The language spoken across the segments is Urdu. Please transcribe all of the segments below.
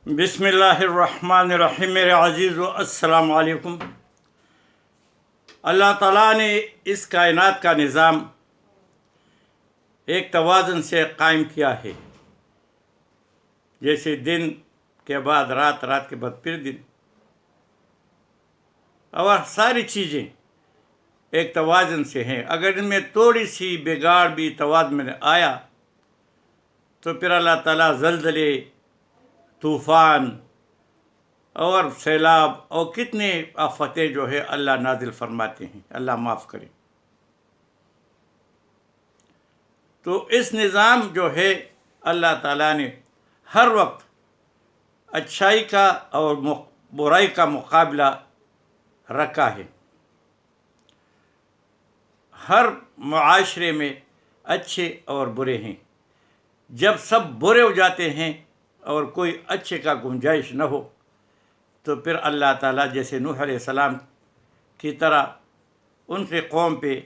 بسم اللہ الرحمن الرحیم۔ میرے عزیز و السلام علیکم۔ اللہ تعالیٰ نے اس کائنات کا نظام ایک توازن سے قائم کیا ہے، جیسے دن کے بعد رات، رات کے بعد پھر دن، اور ساری چیزیں ایک توازن سے ہیں۔ اگر ان میں تھوڑی سی بگاڑ بھی توازن میں آیا تو پھر اللہ تعالیٰ زلزلے، طوفان اور سیلاب اور کتنے آفتیں جو ہے اللہ نازل فرماتے ہیں، اللہ معاف کرے۔ تو اس نظام جو ہے اللہ تعالیٰ نے ہر وقت اچھائی کا اور برائی کا مقابلہ رکھا ہے۔ ہر معاشرے میں اچھے اور برے ہیں۔ جب سب برے ہو جاتے ہیں اور کوئی اچھے کا گنجائش نہ ہو تو پھر اللہ تعالیٰ جیسے نوح علیہ السلام کی طرح ان کے قوم پہ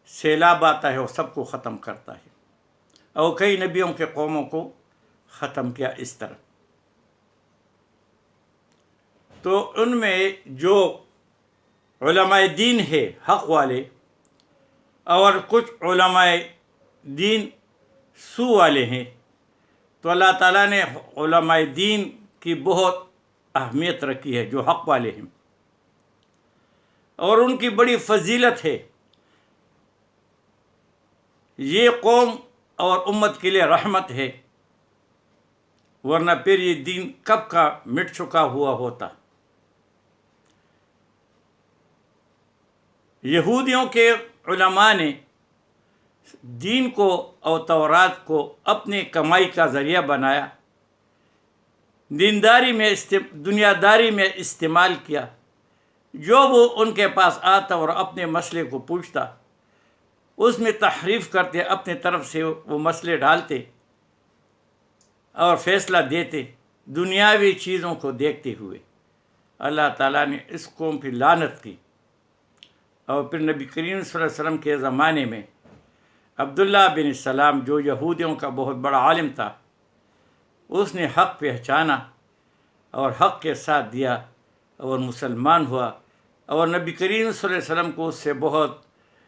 سیلاب آتا ہے اور سب کو ختم کرتا ہے، اور کئی نبیوں کے قوموں کو ختم کیا اس طرح۔ تو ان میں جو علماء دین ہے حق والے، اور کچھ علماء دین سو والے ہیں، تو اللہ تعالیٰ نے علماء دین کی بہت اہمیت رکھی ہے جو حق والے ہیں، اور ان کی بڑی فضیلت ہے۔ یہ قوم اور امت کے لیے رحمت ہے، ورنہ پھر یہ دین کب کا مٹ چکا ہوا ہوتا۔ یہودیوں کے علماء نے دین کو اور تورات کو اپنے کمائی کا ذریعہ بنایا، دنیا داری میں استعمال کیا۔ جو وہ ان کے پاس آتا اور اپنے مسئلے کو پوچھتا، اس میں تحریف کرتے، اپنے طرف سے وہ مسئلے ڈالتے اور فیصلہ دیتے دنیاوی چیزوں کو دیکھتے ہوئے۔ اللہ تعالیٰ نے اس قوم پہ لعنت کی، اور پھر نبی کریم صلی اللہ علیہ وسلم کے زمانے میں عبداللہ بن سلام جو یہودیوں کا بہت بڑا عالم تھا، اس نے حق پہچانا اور حق کے ساتھ دیا اور مسلمان ہوا، اور نبی کریم صلی اللہ علیہ وسلم کو اس سے بہت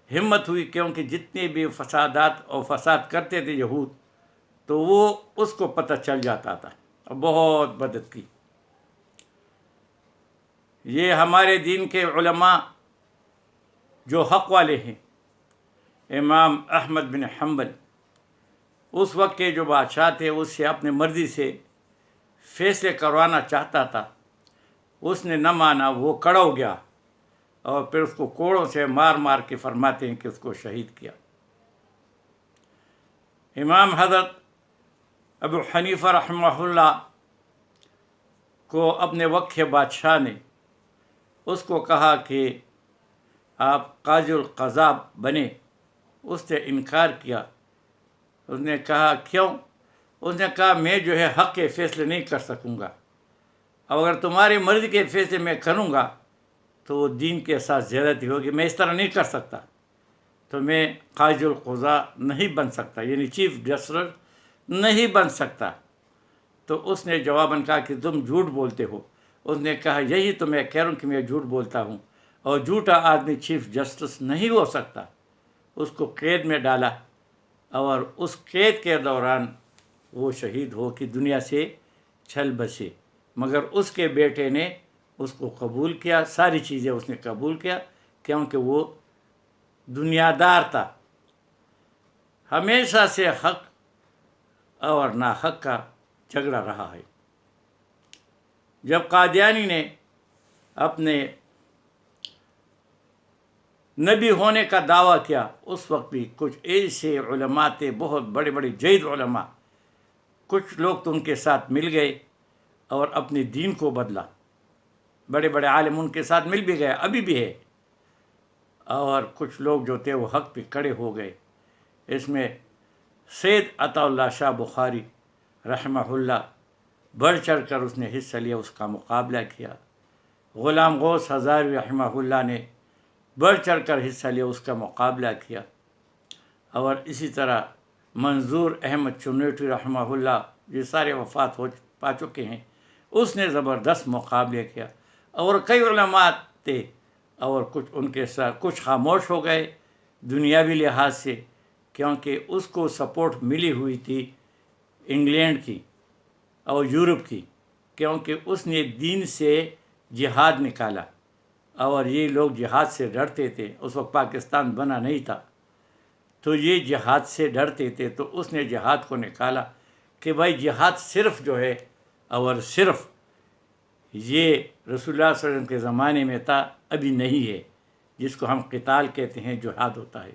ہمت ہوئی، کیونکہ جتنے بھی فسادات اور فساد کرتے تھے یہود، تو وہ اس کو پتہ چل جاتا تھا اور بہت مدد کی۔ یہ ہمارے دین کے علماء جو حق والے ہیں، امام احمد بن حنبل اس وقت کے جو بادشاہ تھے، اس سے اپنے مرضی سے فیصلے کروانا چاہتا تھا، اس نے نہ مانا، وہ کڑا ہو گیا، اور پھر اس کو کوڑوں سے مار مار کے فرماتے ہیں کہ اس کو شہید کیا۔ امام حضرت ابو حنیفہ رحمہ اللہ کو اپنے وقت کے بادشاہ نے اس کو کہا کہ آپ قاضی القضاء بنے، اس نے انکار کیا۔ اس نے کہا کیوں؟ اس نے کہا میں جو ہے حق کے فیصلے نہیں کر سکوں گا، اور اگر تمہاری مرضی کے فیصلے میں کروں گا تو وہ دین کے ساتھ زیادتی ہوگی، میں اس طرح نہیں کر سکتا، تو میں قاضی القضاء نہیں بن سکتا، یعنی چیف جسٹس نہیں بن سکتا۔ تو اس نے جواباً کہا کہ تم جھوٹ بولتے ہو۔ اس نے کہا یہی تو میں کہہ رہا ہوں کہ میں جھوٹ بولتا ہوں، اور جھوٹا آدمی چیف جسٹس نہیں ہو سکتا۔ اس کو قید میں ڈالا، اور اس قید کے دوران وہ شہید ہو کہ دنیا سے چل بسے، مگر اس کے بیٹے نے اس کو قبول کیا، ساری چیزیں اس نے قبول کیا، کیونکہ وہ دنیا دار تھا۔ ہمیشہ سے حق اور ناحق کا جھگڑا رہا ہے۔ جب قادیانی نے اپنے نبی ہونے کا دعویٰ کیا، اس وقت بھی کچھ ایسے علماء تھے، بہت بڑے بڑے جید علماء، کچھ لوگ تو ان کے ساتھ مل گئے اور اپنے دین کو بدلا۔ بڑے بڑے عالم ان کے ساتھ مل بھی گئے، ابھی بھی ہے، اور کچھ لوگ جو تھے وہ حق پہ کھڑے ہو گئے۔ اس میں سید عطا اللہ شاہ بخاری رحمہ اللہ بڑھ چڑھ کر اس نے حصہ لیا، اس کا مقابلہ کیا۔ غلام غوث ہزاروی رحمہ اللہ نے بڑھ چڑھ کر حصہ لیا، اس کا مقابلہ کیا، اور اسی طرح منظور احمد چنویٹی رحمہ اللہ، یہ سارے وفات ہو پا چکے ہیں، اس نے زبردست مقابلے کیا، اور کئی علماء تھے اور کچھ ان کے ساتھ کچھ خاموش ہو گئے دنیاوی لحاظ سے، کیونکہ اس کو سپورٹ ملی ہوئی تھی انگلینڈ کی اور یورپ کی، کیونکہ اس نے دین سے جہاد نکالا، اور یہ لوگ جہاد سے ڈرتے تھے، اس وقت پاکستان بنا نہیں تھا، تو یہ جہاد سے ڈرتے تھے، تو اس نے جہاد کو نکالا کہ بھائی جہاد صرف جو ہے اور صرف یہ رسول اللہ صلی اللہ علیہ وسلم کے زمانے میں تھا، ابھی نہیں ہے، جس کو ہم قتال کہتے ہیں، جہاد ہوتا ہے۔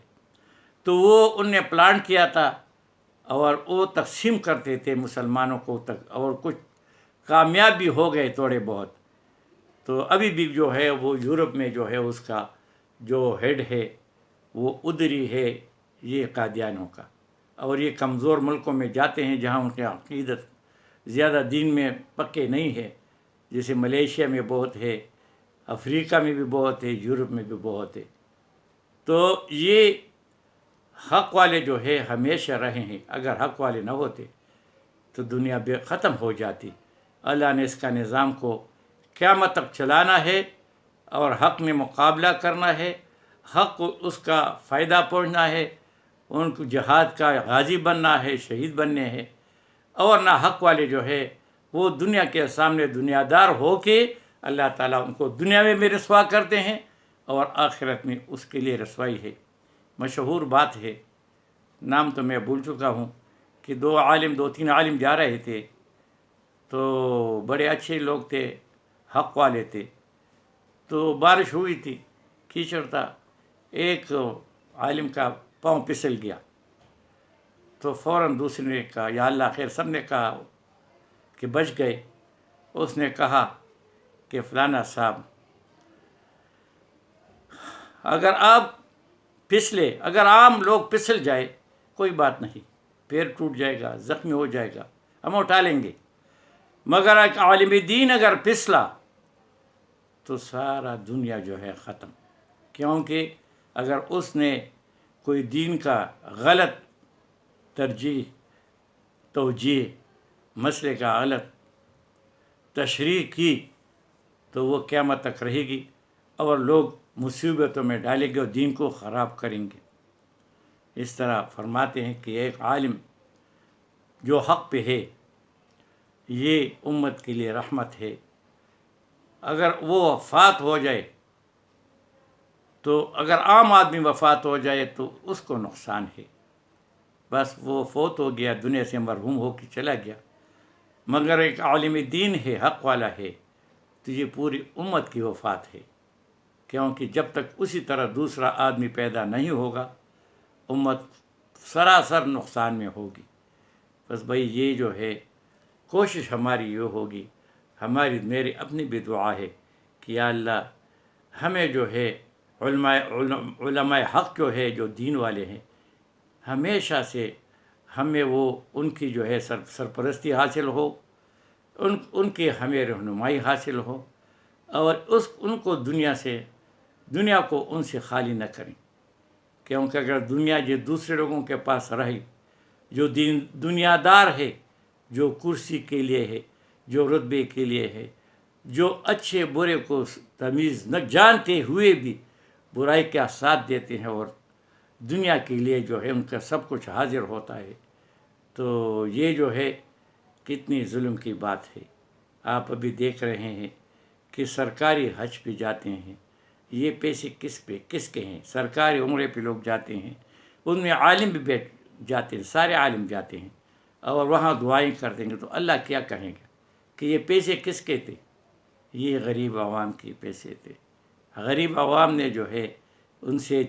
تو وہ ان نے پلان کیا تھا، اور وہ تقسیم کرتے تھے مسلمانوں کو تک، اور کچھ کامیاب بھی ہو گئے تھوڑے بہت۔ تو ابھی بھی جو ہے وہ یورپ میں جو ہے اس کا جو ہیڈ ہے وہ ادری ہے یہ قادیانوں کا، اور یہ کمزور ملکوں میں جاتے ہیں جہاں ان کی عقیدت زیادہ دین میں پکے نہیں ہے، جیسے ملیشیا میں بہت ہے، افریقہ میں بھی بہت ہے، یورپ میں بھی بہت ہے۔ تو یہ حق والے جو ہے ہمیشہ رہے ہیں، اگر حق والے نہ ہوتے تو دنیا بے ختم ہو جاتی۔ اللہ نے اس کا نظام کو قیامت تک چلانا ہے، اور حق میں مقابلہ کرنا ہے، حق کو اس کا فائدہ پہنچنا ہے، ان کو جہاد کا غازی بننا ہے، شہید بننے ہیں، اور نہ حق والے جو ہے وہ دنیا کے سامنے دنیا دار ہو کے اللہ تعالیٰ ان کو دنیا میں رسوا کرتے ہیں، اور آخرت میں اس کے لیے رسوائی ہے۔ مشہور بات ہے، نام تو میں بھول چکا ہوں، کہ دو تین عالم جا رہے تھے، تو بڑے اچھے لوگ تھے، حق والے تھے، تو بارش ہوئی تھی، کیچڑ تھا، ایک عالم کا پاؤں پھسل گیا، تو فوراً دوسرے نے کہا یا اللہ خیر، سب نے کہا کہ بچ گئے۔ اس نے کہا کہ فلانا صاحب، اگر آپ پھسلے، اگر عام لوگ پھسل جائے کوئی بات نہیں، پیر ٹوٹ جائے گا، زخمی ہو جائے گا، ہم اٹھا لیں گے، مگر ایک عالم دین اگر پھسلا تو سارا دنیا جو ہے ختم، کیونکہ اگر اس نے کوئی دین کا غلط ترجیح، توجیہ، مسئلے کا غلط تشریح کی تو وہ قیامت تک رہے گی، اور لوگ مصیبتوں میں ڈالیں گے اور دین کو خراب کریں گے۔ اس طرح فرماتے ہیں کہ ایک عالم جو حق پہ ہے یہ امت کے لیے رحمت ہے، اگر وہ وفات ہو جائے تو اگر عام آدمی وفات ہو جائے تو اس کو نقصان ہے، بس وہ فوت ہو گیا، دنیا سے مرحوم ہو کے چلا گیا، مگر ایک عالم دین ہے، حق والا ہے، تو یہ پوری امت کی وفات ہے، کیونکہ جب تک اسی طرح دوسرا آدمی پیدا نہیں ہوگا امت سراسر نقصان میں ہوگی۔ بس بھائی یہ جو ہے کوشش ہماری یہ ہوگی، میری اپنی بھی دعا ہے کہ یا اللہ ہمیں جو ہے علماء حق جو ہے، جو دین والے ہیں، ہمیشہ سے ہمیں وہ ان کی جو ہے سرپرستی حاصل ہو، ان کی ہمیں رہنمائی حاصل ہو، اور ان کو دنیا کو ان سے خالی نہ کریں، کیونکہ اگر دنیا جو دوسرے لوگوں کے پاس رہی، جو دنیا دار ہے، جو کرسی کے لیے ہے، جو رتبے کے لیے ہے، جو اچھے برے کو تمیز نہ جانتے ہوئے بھی برائی کا ساتھ دیتے ہیں، اور دنیا کے لیے جو ہے ان کا سب کچھ حاضر ہوتا ہے، تو یہ جو ہے کتنی ظلم کی بات ہے۔ آپ ابھی دیکھ رہے ہیں کہ سرکاری حج پہ جاتے ہیں، یہ پیسے کس کے ہیں؟ سرکاری عمرے پہ لوگ جاتے ہیں، ان میں عالم بھی جاتے ہیں، سارے عالم جاتے ہیں، اور وہاں دعائیں کرتے ہیں، تو اللہ کیا کہیں گے کہ یہ پیسے کس کے تھے؟ یہ غریب عوام کے پیسے تھے۔ غریب عوام نے جو ہے ان سے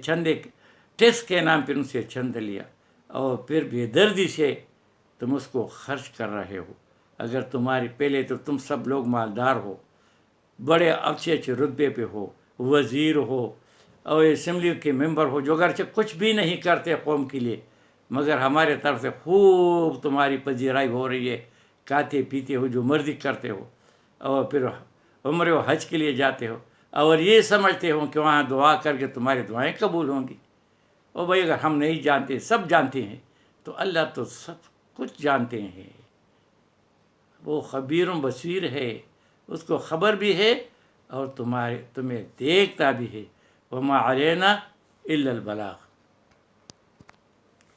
ٹیکس کے نام پہ ان سے چند لیا، اور پھر بے دردی سے تم اس کو خرچ کر رہے ہو۔ اگر تمہاری پہلے تو تم سب لوگ مالدار ہو، بڑے اچھے رتبے پہ ہو، وزیر ہو اور اسمبلی کے ممبر ہو، جو اگرچہ کچھ بھی نہیں کرتے قوم کے لیے، مگر ہمارے طرف سے خوب تمہاری پذیرائی ہو رہی ہے، کھاتے پیتے ہو، جو مرضی کرتے ہو، اور پھر عمرے و حج کے لیے جاتے ہو، اور یہ سمجھتے ہو کہ وہاں دعا کر کے تمہاری دعائیں قبول ہوں گی۔ اور بھائی اگر ہم نہیں جانتے، سب جانتے ہیں، تو اللہ تو سب کچھ جانتے ہیں۔ وہ خبیر بصیر ہے، اس کو خبر بھی ہے اور تمہیں دیکھتا بھی ہے۔ وما علینا الا البلاغ۔